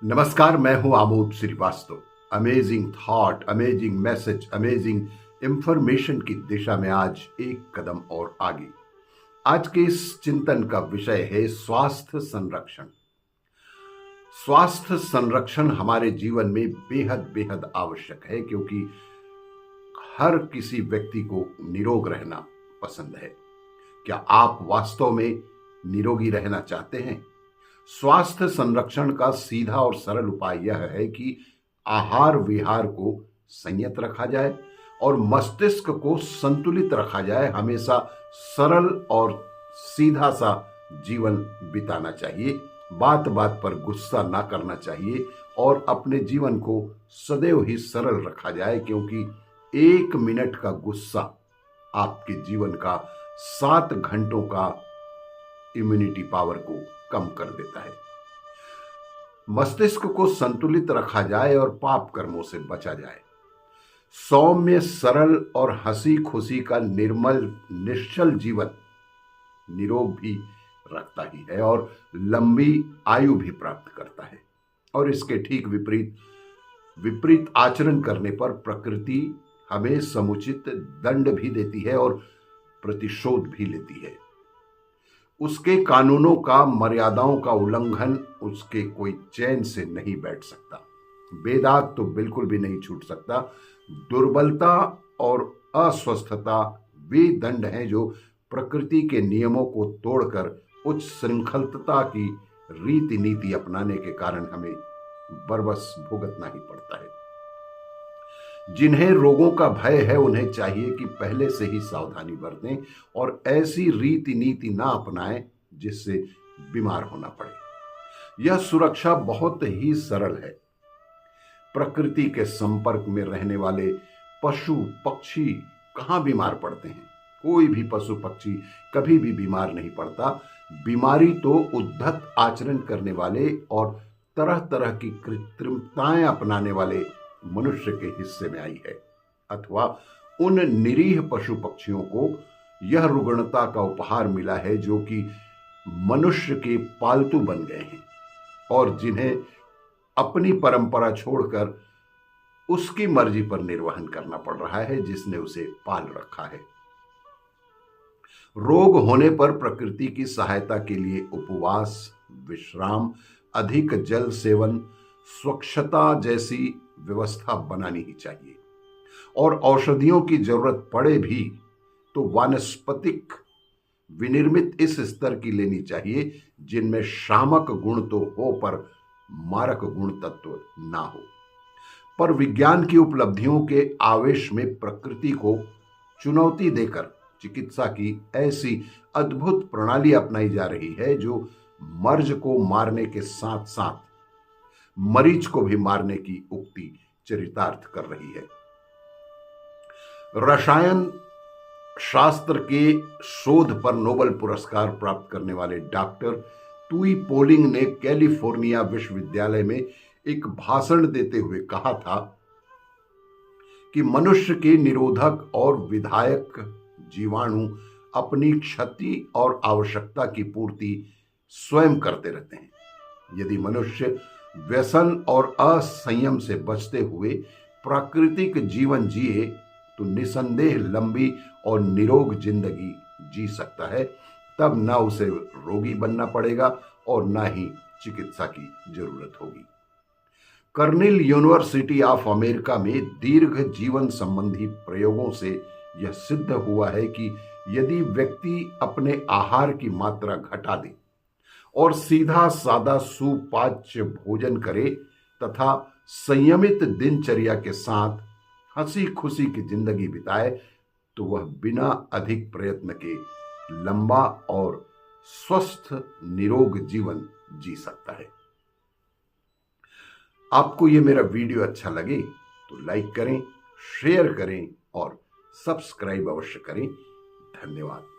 नमस्कार, मैं हूं Amod Srivastava. Amazing thought, amazing message, amazing information की दिशा में आज एक कदम और आगे। आज के इस चिंतन का विषय है स्वास्थ्य संरक्षण। स्वास्थ्य संरक्षण हमारे जीवन में बेहद बेहद आवश्यक है, क्योंकि हर किसी व्यक्ति को निरोग रहना पसंद है। क्या आप वास्तव में निरोगी रहना चाहते हैं? स्वास्थ्य संरक्षण का सीधा और सरल उपाय यह है कि आहार विहार को संयत रखा जाए और मस्तिष्क को संतुलित रखा जाए। हमेशा सरल और सीधा सा जीवन बिताना चाहिए। बात बात पर गुस्सा ना करना चाहिए और अपने जीवन को सदैव ही सरल रखा जाए, क्योंकि 1 मिनट का गुस्सा आपके जीवन का 7 घंटों का इम्यूनिटी पावर को कम कर देता है। मस्तिष्क को संतुलित रखा जाए और पाप कर्मों से बचा जाए। सौम्य, सरल और हंसी खुशी का निर्मल निश्चल जीवन निरोग भी रखता ही है और लंबी आयु भी प्राप्त करता है। और इसके ठीक विपरीत आचरण करने पर प्रकृति हमें समुचित दंड भी देती है और प्रतिशोध भी लेती है। उसके कानूनों का, मर्यादाओं का उल्लंघन उसके कोई चैन से नहीं बैठ सकता। बेदाग तो बिल्कुल भी नहीं छूट सकता। दुर्बलता और अस्वस्थता वे दंड हैं जो प्रकृति के नियमों को तोड़कर उच्च श्रृंखलता की रीति नीति अपनाने के कारण हमें बरबस भुगतना ही पड़ता है। जिन्हें रोगों का भय है उन्हें चाहिए कि पहले से ही सावधानी बरतें और ऐसी रीति नीति ना अपनाएं जिससे बीमार होना पड़े। यह सुरक्षा बहुत ही सरल है। प्रकृति के संपर्क में रहने वाले पशु पक्षी कहाँ बीमार पड़ते हैं? कोई भी पशु पक्षी कभी भी बीमार नहीं पड़ता। बीमारी तो उद्धत आचरण करने वाले और तरह तरह की कृत्रिमताएं अपनाने वाले मनुष्य के हिस्से में आई है, अथवा उन निरीह पशु पक्षियों को यह रुग्णता का उपहार मिला है जो कि मनुष्य के पालतू बन गए हैं और जिन्हें अपनी परंपरा छोड़कर उसकी मर्जी पर निर्वहन करना पड़ रहा है जिसने उसे पाल रखा है। रोग होने पर प्रकृति की सहायता के लिए उपवास, विश्राम, अधिक जल सेवन, स्वच्छता जैसी व्यवस्था बनानी ही चाहिए। और औषधियों की जरूरत पड़े भी तो वानस्पतिक विनिर्मित इस स्तर की लेनी चाहिए जिनमें शामक गुण तो हो पर मारक गुण तत्व ना हो। पर विज्ञान की उपलब्धियों के आवेश में प्रकृति को चुनौती देकर चिकित्सा की ऐसी अद्भुत प्रणाली अपनाई जा रही है जो मर्ज को मारने के साथ साथ मरीज को भी मारने की उक्ति चरितार्थ कर रही है। रसायन शास्त्र के शोध पर नोबेल पुरस्कार प्राप्त करने वाले डॉक्टर टुई पोलिंग ने कैलिफोर्निया विश्वविद्यालय में एक भाषण देते हुए कहा था कि मनुष्य के निरोधक और विधायक जीवाणु अपनी क्षति और आवश्यकता की पूर्ति स्वयं करते रहते हैं। यदि मनुष्य व्यसन और असंयम से बचते हुए प्राकृतिक जीवन जिए तो निसंदेह लंबी और निरोग जिंदगी जी सकता है। तब ना उसे रोगी बनना पड़ेगा और ना ही चिकित्सा की जरूरत होगी। कर्नेल यूनिवर्सिटी ऑफ अमेरिका में दीर्घ जीवन संबंधी प्रयोगों से यह सिद्ध हुआ है कि यदि व्यक्ति अपने आहार की मात्रा घटा दे और सीधा सादा सुपाच्य भोजन करे तथा संयमित दिनचर्या के साथ हंसी खुशी की जिंदगी बिताए तो वह बिना अधिक प्रयत्न के लंबा और स्वस्थ निरोग जीवन जी सकता है। आपको यह मेरा वीडियो अच्छा लगे तो लाइक करें, शेयर करें और सब्सक्राइब अवश्य करें। धन्यवाद।